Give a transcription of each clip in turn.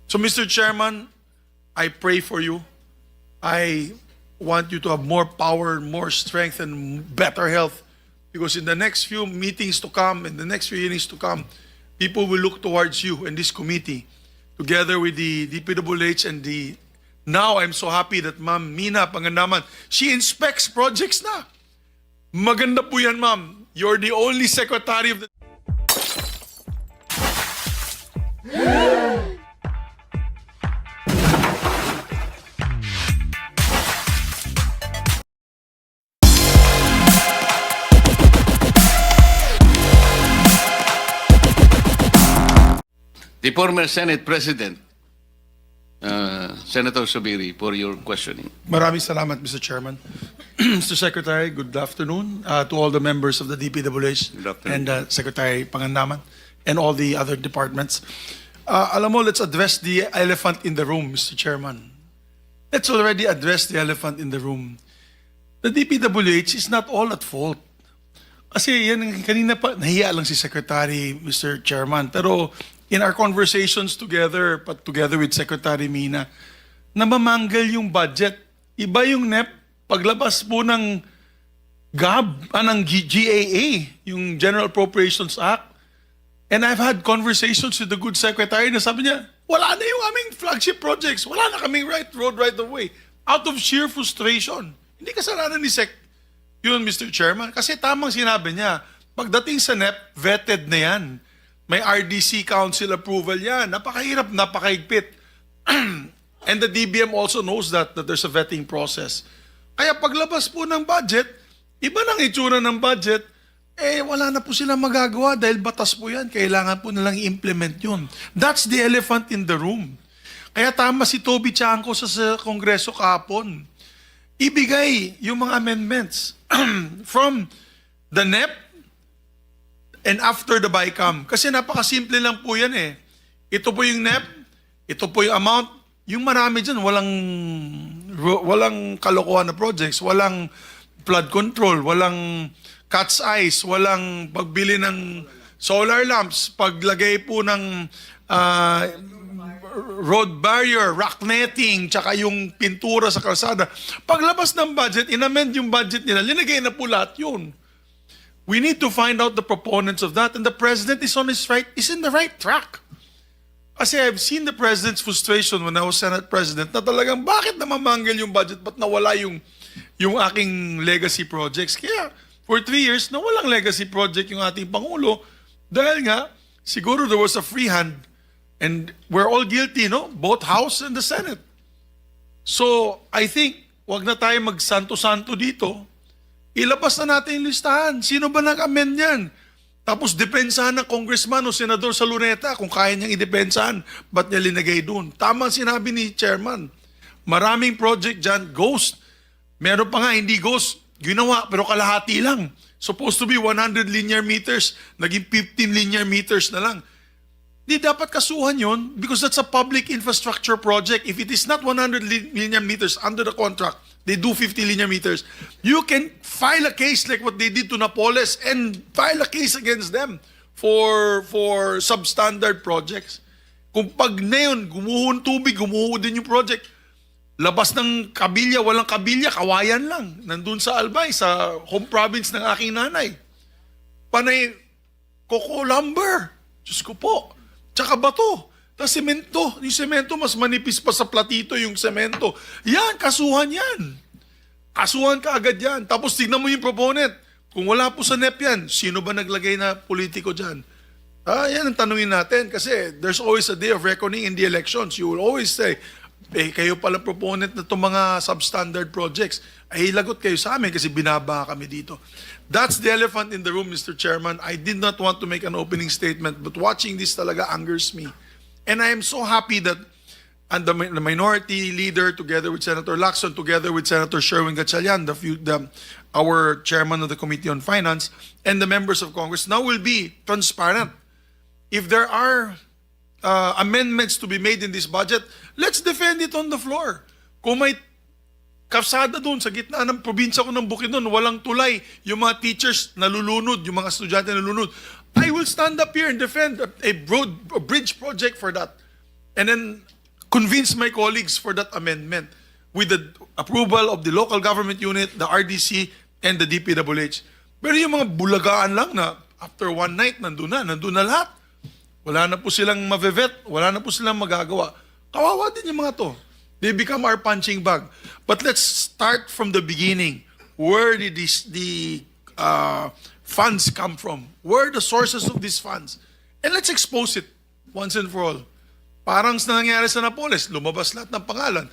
So, Mr. Chairman, I pray for you. I want you to have more power, more strength, and better health. Because in the next few meetings to come, in the next few hearings to come, people will look towards you and this committee, together with the DPWH and the... Now, I'm so happy that Ma'am Mina Pangandaman, she inspects projects na. Maganda po yan, ma'am. You're the only secretary of the... The former Senate President, Senator Subiri, for your questioning. Maraming salamat, Mr. Chairman. Mr. Secretary, good afternoon to all the members of the DPWH Good afternoon. and Secretary Pangandaman and all the other departments. Alam mo, let's address the elephant in the room, Mr. Chairman. Let's already address the elephant in the room. The DPWH is not all at fault. Kasi yan, kanina pa, nahiya lang si Secretary, Mr. Chairman. Pero in our conversations together, together with Secretary Mina, namamanggal yung budget. Iba yung NEP, paglabas po ng ng GAA, yung General Appropriations Act. And I've had conversations with the good secretary na sabi niya, wala na yung aming flagship projects. Wala na kaming road right of way. Out of sheer frustration. Hindi kasalanan ni Sec yun, Mr. Chairman. Kasi tamang sinabi niya, pagdating sa NEP, vetted na yan. May RDC Council approval yan. Napakahirap, napakahigpit. And the DBM also knows that there's a vetting process. Kaya paglabas po ng budget, iba nang itsura ng budget, wala na po silang magagawa dahil batas po yan. Kailangan po nilang i-implement yun. That's the elephant in the room. Kaya tama si Toby Chanco sa Kongreso kahapon. Ibigay yung mga amendments from the NEP and after the BICAM. Kasi napakasimple lang po yan eh. Ito po yung NEP, ito po yung amount. Yung marami dyan, walang kalokohan na projects, walang flood control, walang cat's eyes, walang pagbili ng solar lamps, paglagay po ng road barrier, rock netting, tsaka yung pintura sa kalsada. Paglabas ng budget, inamend yung budget nila, linagay na po lahat yun. We need to find out the proponents of that, and the President is in the right track. Kasi I've seen the President's frustration when I was Senate President na talagang bakit namamanggal yung budget, ba't nawala yung aking legacy projects. Kaya for 3 years, nawalang legacy project yung ating Pangulo dahil nga, siguro there was a free hand and we're all guilty, no? Both House and the Senate. So, I think, wag na tayo magsanto-santo dito. Ilabas na natin yung listahan. Sino ba nag-amend yan? Tapos depensahan ng congressman o senador sa Luneta kung kaya niyang idepensahan, ba't niya linagay doon? Tama sinabi ni Chairman. Maraming project dyan, ghost. Meron pa nga hindi ghost, ginawa pero kalahati lang. Supposed to be 100 linear meters, naging 15 linear meters na lang. Di dapat kasuhan yun because that's a public infrastructure project. If it is not 100 linear meters under the contract, they do 50 linear meters. You can file a case like what they did to Napoles and file a case against them for substandard projects. Kung pag na yun, gumuho ng tubig, gumuho din yung project. Labas ng kabilya, walang kabilya, kawayan lang. Nandun sa Albay, sa home province ng aking nanay. Panay, coco lumber. Diyos ko po. Tsaka bato. Tapos semento. Yung semento, mas manipis pa sa platito yung semento. Yan, kasuhan yan. Kasuhan ka agad yan. Tapos tignan mo yung proponent. Kung wala po sa NEP yan, sino ba naglagay na politiko dyan? Yan ang tanungin natin. Kasi there's always a day of reckoning in the elections. You will always say, kayo pala proponent na itong mga substandard projects. Ay, lagot kayo sa amin kasi binaba kami dito. That's the elephant in the room, Mr. Chairman. I did not want to make an opening statement, but watching this talaga angers me. And I am so happy that the minority leader, together with Senator Lacson, together with Senator Sherwin Gatchalian, our chairman of the Committee on Finance, and the members of Congress now will be transparent. If there are amendments to be made in this budget, let's defend it on the floor. Kung may kalsada doon sa gitna ng probinsya ko ng Bukidnon, walang tulay, yung mga teachers nalulunod, yung mga estudyante nalulunod, I will stand up here and defend a bridge project for that. And then convince my colleagues for that amendment with the approval of the local government unit, the RDC, and the DPWH. Pero yung mga bulagaan lang na after one night, nandun na lahat. Wala na po silang mavevet, wala na po silang magagawa. Kawawa din yung mga to. They become our punching bag. But let's start from the beginning. Where did the funds come from? Where are the sources of these funds? And let's expose it once and for all. Parang sa nangyari sa Napoles, lumabas lahat ng pangalan.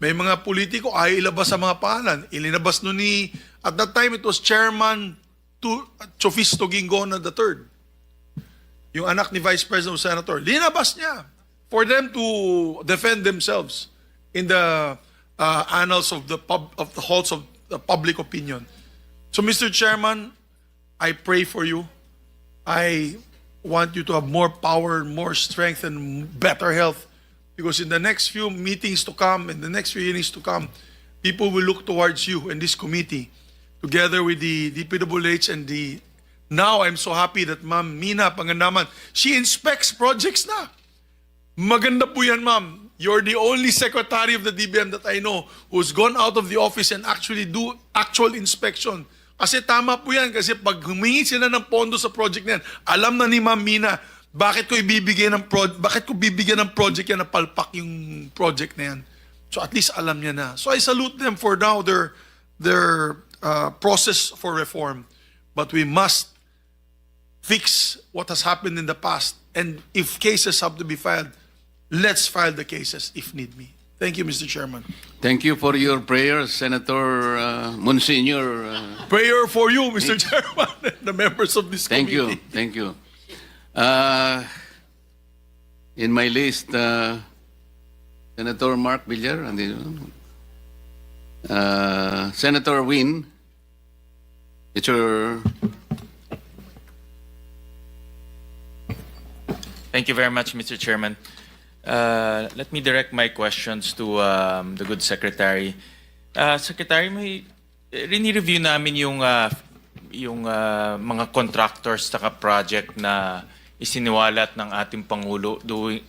May mga politiko ay ilabas sa mga pangalan. Ilinabas nun ni, at that time it was Chairman Chofisto Ginggona III. Yung anak ni Vice President o Senator. Linabas niya for them to defend themselves in the annals of the halls of the public opinion. So Mr. Chairman, I pray for you. I want you to have more power, more strength, and better health. Because in the next few meetings to come, in the next few hearings to come, people will look towards you and this committee, together with the DPWH and the... Now, I'm so happy that Ma'am Mina Pangandaman, she inspects projects na. Maganda po yan, ma'am. You're the only secretary of the DBM that I know who's gone out of the office and actually do actual inspection. Kasi tama po yan. Kasi pag humingi sila ng pondo sa project na yan, alam na ni Ma'am Mina, bakit ko bibigyan ng project yan na palpak yung project na yan. So at least alam niya na. So I salute them for now their process for reform. But we must fix what has happened in the past. And if cases have to be filed, let's file the cases if need be. Thank you, Mr. Chairman. Thank you for your prayers, Senator Monsignor. Prayer for you, Mr. Chairman, and the members of this Thank you. committee. Thank you. In my list, Senator Mark Villar, Senator Win, it's your... Thank you very much, Mr. Chairman. Let me direct my questions to the good Secretary. Secretary, may rini-review namin yung mga contractors saka project na isiniwalat ng ating Pangulo nung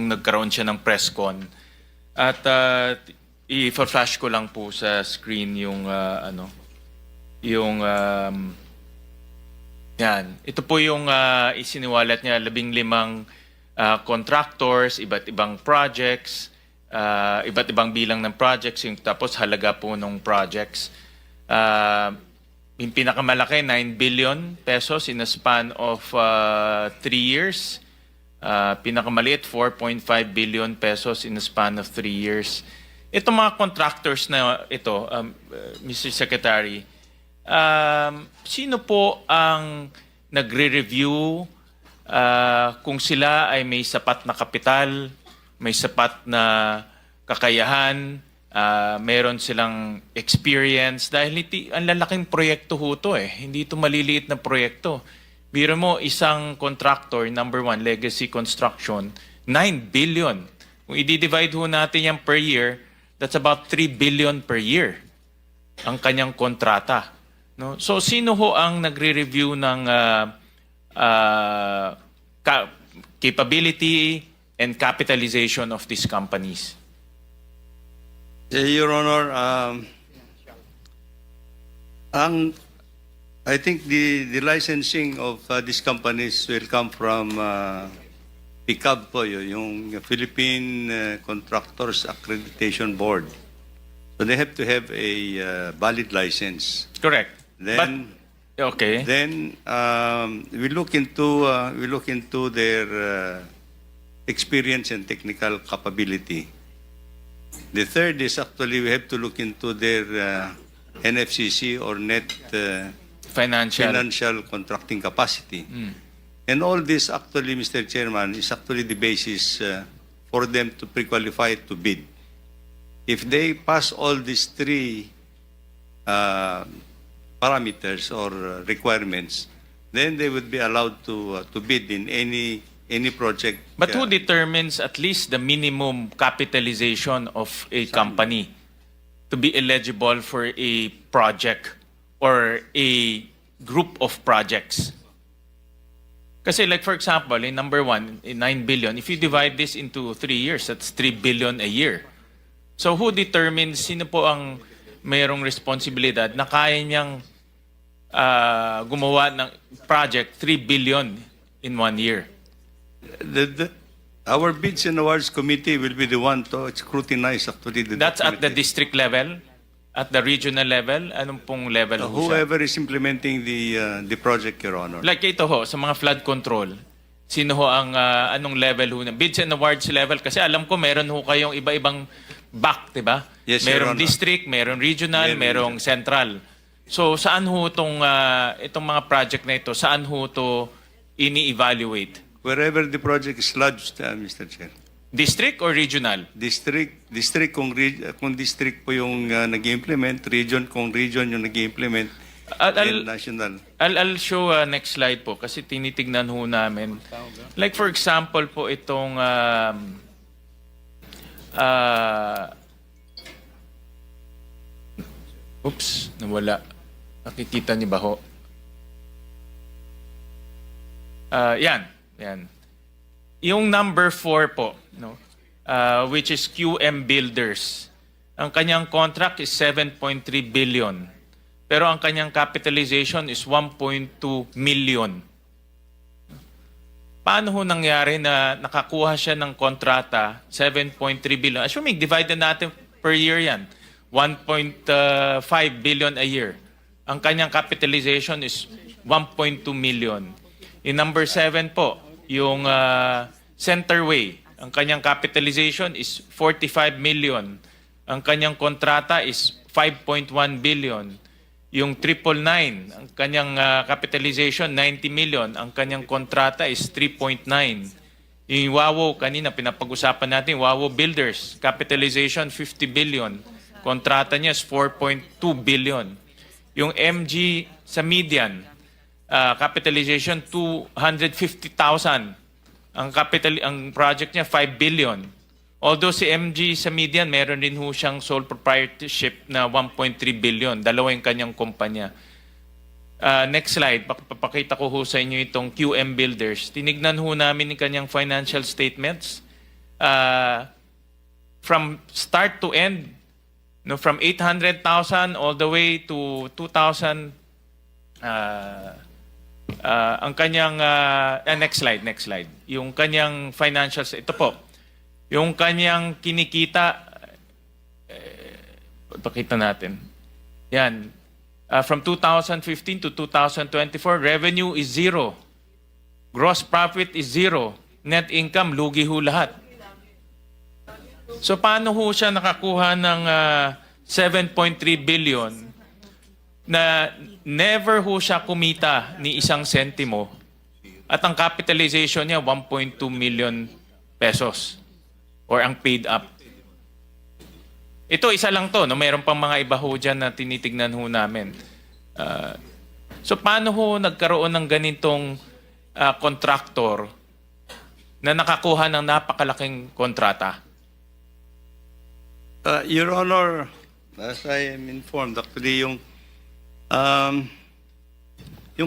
nagkaroon siya ng press con. At i-flash ko lang po sa screen yan. Ito po yung isiniwalat niya, 15 contractors, iba't ibang projects, iba't ibang bilang ng projects, yung tapos halaga po ng projects. Yung pinakamalaki, 9 billion pesos in a span of 3 years. Pinakamaliit, 4.5 billion pesos in a span of 3 years. Itong mga contractors na ito, Mr. Secretary, sino po ang nagre-review kung sila ay may sapat na kapital, may sapat na kakayahan, meron silang experience, dahil ang lalaking proyekto ho to hindi ito maliliit na proyekto. Biro mo, isang contractor, number 1, Legacy Construction, 9 billion. Kung i-divide ho natin yan per year, that's about 3 billion per year ang kanyang kontrata. No? So, sino ho ang nagre-review ng capability and capitalization of these companies? Your Honor, I think the licensing of these companies will come from PICAB po, yung Philippine Contractors Accreditation Board. So they have to have a valid license. Correct. Then, okay. Then we look into their experience and technical capability. The third is actually we have to look into their NFCC or net financial contracting capacity. And all this actually, Mr. Chairman, is actually the basis for them to pre-qualify to bid. If they pass all these three parameters or requirements, then they would be allowed to bid in any project. But who determines at least the minimum capitalization of a company to be eligible for a project or a group of projects? Kasi like for example, in number 1, in 9 billion, if you divide this into 3 years, that's 3 billion a year. So who determines, sino po ang mayroong responsibilidad na kaya niyang gumawa ng project 3 billion in 1 year? Our Bids and Awards Committee will be the one to scrutinize actually the That's at the documentation. district level? At the regional level? Anong pong level ho siya? Whoever is implementing the project, Your Honor. Like ito ho, sa mga flood control, sino ho ang anong level ho? Bids and awards level? Kasi alam ko meron ho kayong iba-ibang back, di ba? Yes, Your Merong Honor. district, merong regional, Meron merong central. So saan ho itong mga project na ito, saan ho to ini-evaluate? Wherever the project is lodged, Mr. Chair. District or regional? District kung district po yung nag-implement, region kung region yung nag-implement, and national. I'll show next slide po kasi tinitignan ho namin. Like for example po itong oops, nawala. Nakikita niyo ba ho? Yan. Yung number 4 po, no? Which is QM Builders. Ang kanyang contract is 7.3 billion. Pero ang kanyang capitalization is 1.2 million. Paano ho nangyari na nakakuha siya ng kontrata, 7.3 billion? Assuming, divided natin per year yan. 1.5 billion a year. Ang kanyang capitalization is 1.2 million. In number 7 po, yung Centerway, ang kanyang capitalization is 45 million. Ang kanyang kontrata is 5.1 billion. Yung 999, ang kanyang capitalization 90 million. Ang kanyang kontrata is 3.9. Yung Wawo, kanina pinapag-usapan natin, Wawo Builders, capitalization 50 billion. Kontrata niya is 4.2 billion. Yung MG sa Median, capitalization 250,000. Ang project niya 5 billion. Although si MG sa Median, meron din ho siyang sole proprietorship na 1.3 billion. Dalawa yung kanyang kumpanya. Next slide, papakita ko ho sa inyo itong QM Builders. Tinignan ho namin yung kanyang financial statements. From start to end, no, from 800,000 all the way to 2,000. Ang kanyang next slide. Yung kanyang financials, ito po. Yung kanyang kinikita, pakita natin. Yan. From 2015 to 2024, revenue is 0. Gross profit is 0. Net income, lugi ho lahat. So paano ho siya nakakuha ng 7.3 billion na never ho siya kumita ni isang sentimo at ang capitalization niya 1.2 million pesos or ang paid up. Ito isa lang to, no? Mayroon pang mga iba ho dyan na tinitignan ho namin. So paano ho nagkaroon ng ganitong contractor na nakakuha ng napakalaking kontrata? Your Honor, as I am informed, actually yung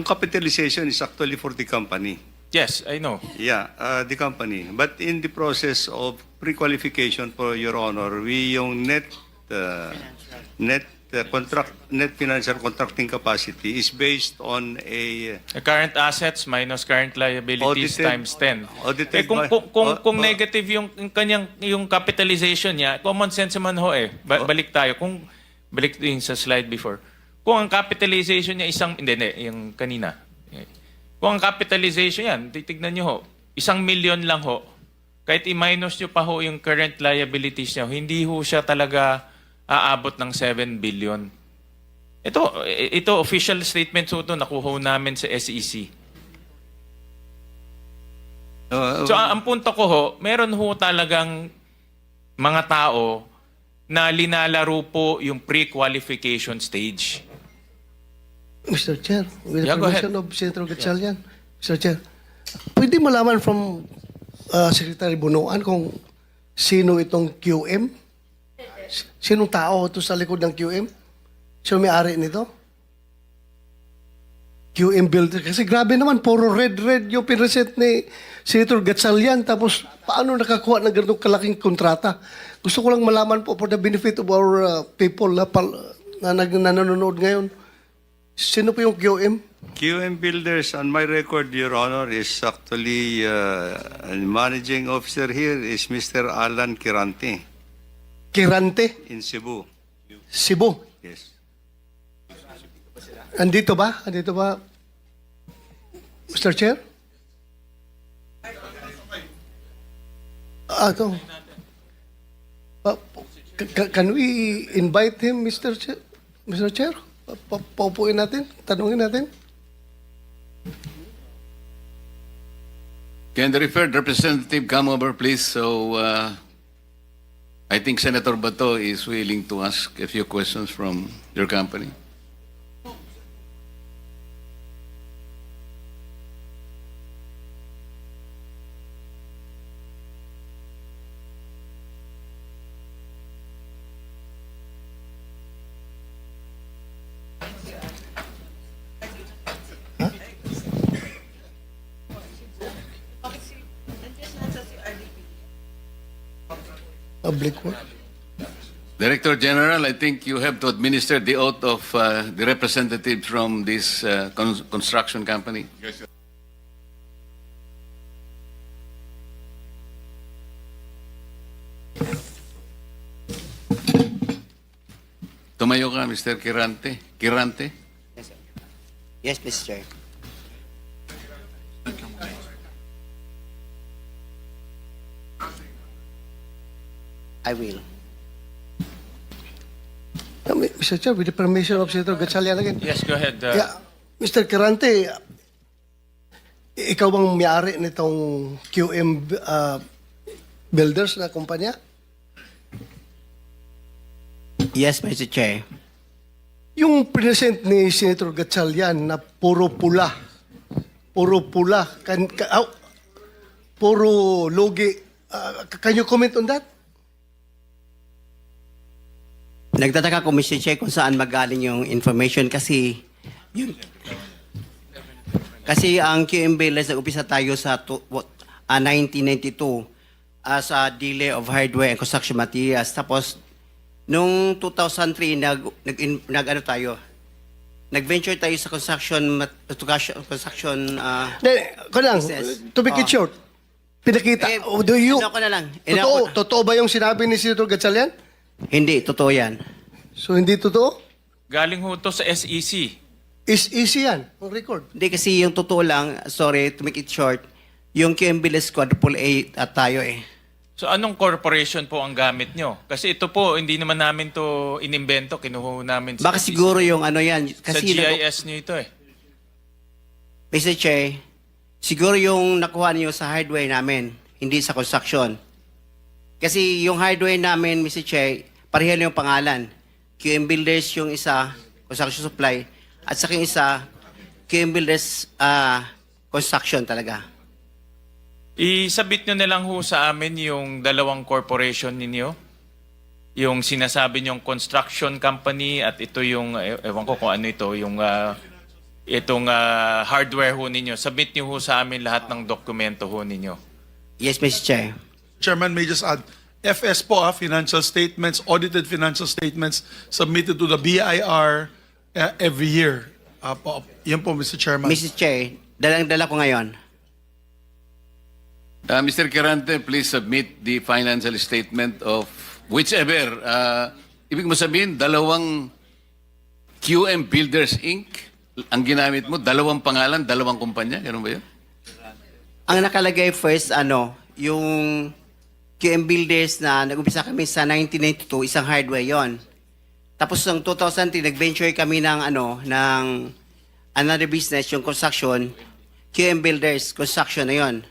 capitalization is actually for the company. Yes, I know. Yeah, the company. But in the process of pre-qualification for Your Honor, yung net financial contracting capacity is based on a The current assets minus current liabilities Audited- times 10. audited kung by- kung negative yung kanyang yung capitalization niya, common sense man ho eh. Balik tayo balik din sa slide before. Kung ang capitalization niya hindi, yung kanina. Kung ang capitalization yan, titignan niyo ho, 1 million lang ho. Kahit i-minus niyo pa ho yung current liabilities niya, hindi ho siya talaga aabot ng 7 billion. Ito official statement ho ito, nakuha ho namin sa SEC. So ang punto ko ho, meron ho talagang mga tao na linalaro po yung pre-qualification stage. Mr. Chair, with the Yeah, go ahead. permission of Senator Gatchalian, Mr. Chair, pwede malaman from Secretary Bunuan kung sino itong QM? Sinong tao ito sa likod ng QM? Sino may-ari nito? QM Builder. Kasi grabe naman, puro red yung pinresent ni Senator Gatchalian. Tapos, paano nakakuha ng ganitong kalaking kontrata? Gusto ko lang malaman po for the benefit of our people na nanonood ngayon. Sino po yung QM? QM Builders, on my record, Your Honor, is actually managing officer here is Mr. Alan Kirante Kirante, in Cebu. Cebu. Yes. Andito ba? Andito ba? Mr. Chair? Ito. Can we invite him, Mr. Chair? Mr. Chair? Paupuin natin? Tanungin natin? Can the referred representative come over, please? So, I think Senator Bato is willing to ask a few questions from your company. Public work. Director General, I think you have to administer the oath of the representatives from this construction company. Tumayo ka, Mr. Kirante. Kirante? Yes, Mr. Chair. I will. Mr. Chair, with the permission of Senator Gatchalian again. Yes, go ahead. Yeah, Mr. Kirante, ikaw bang may-ari nitong QM Builders na kumpanya? Yes, Mr. Chair. Yung present ni Senator Gatchalian na puro pula, puro logi, can you comment on that? Nagtataka ko, Mr. Chair, kung saan magaling yung information kasi ang QM Builders, nag-upisa tayo sa 1992 as a dealer of hardware and construction materials. Tapos, nung 2003, nag-venture tayo sa construction business. To make it short, pinakita, do you, Ano ko na lang. totoo ba yung sinabi ni Senator Gatchalian? Hindi, totoo yan. So, hindi totoo? Galing ho to sa SEC. Is easy yan, ang record. Hindi kasi yung totoo lang, sorry to make it short, yung QM Builders quadruple A at tayo eh. So anong corporation po ang gamit nyo? Kasi ito po, hindi naman namin to inimbento, kinuha namin Baka SEC. siguro yung ano yan. Sa Kasi GIS nyo ito eh. Mr. Chair, siguro yung nakuha niyo sa hardware namin, hindi sa construction. Kasi yung hardware namin, Mr. Chair, pareho yung pangalan. QM Builders yung isa, construction supply, at sa isa, QM Builders construction talaga. Isabit nyo na lang ho sa amin yung dalawang corporation ninyo. Yung sinasabi nyong construction company at ito yung, ewan ko kung ano ito, yung itong hardware ho ninyo. Submit nyo ho sa amin lahat ng dokumento ho ninyo. Yes, Mr. Chair. Chairman, may just add, FS po, financial statements, audited financial statements submitted to the BIR every year. Yan po, Mr. Chairman. Mr. Chair, dalang-dala ko ngayon. Mr. Kirante, please submit the financial statement of whichever. Ibig mo sabihin, dalawang QM Builders Inc. ang ginamit mo, dalawang pangalan, dalawang kumpanya. Ganun ba yun? Ang nakalagay first, yung QM Builders na nag-umpisa kami sa 1992, isang hardware yon. Tapos ng 2003, nag-venture kami ng another business, yung construction, QM Builders, construction na yon.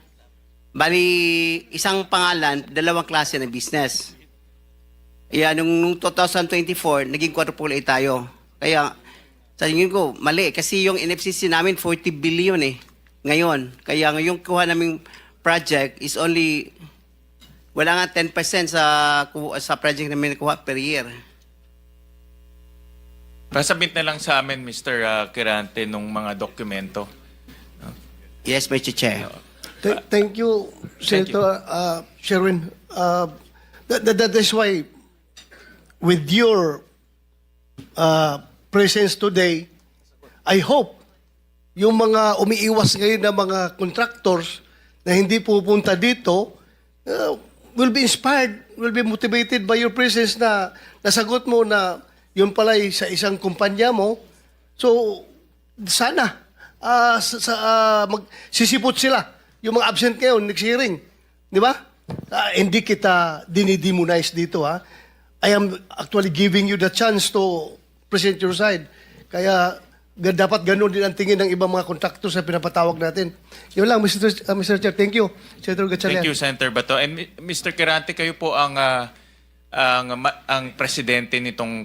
Bali, isang pangalan, dalawang klase ng business. Kaya nung 2024, naging quadruple A tayo. Kaya, sa tingin ko, mali. Kasi yung NFCC namin, 40 billion eh. Ngayon. Kaya yung kuha naming project is only, wala nga 10% sa project namin nakuha per year. Pasabit na lang sa amin, Mr. Kirante, nung mga dokumento. Yes, Mr. Chair. Thank you, Senator Sherwin. That is why, with your presence today, I hope yung mga umiiwas ngayon na mga contractors na hindi pupunta dito will be inspired, will be motivated by your presence na nasagot mo na yun pala ay sa isang kumpanya mo. So, sana magsisipot sila. Yung mga absent ngayon, next hearing. Di ba? Hindi kita dinidemonize dito, ha? I am actually giving you the chance to present your side. Kaya dapat ganun din ang tingin ng ibang mga contractors na pinapatawag natin. Yun lang, Mr. Chair. Thank you, Senator Gatchalian. Thank you, Senator Bato. And Mr. Kirante, kayo po ang presidente nitong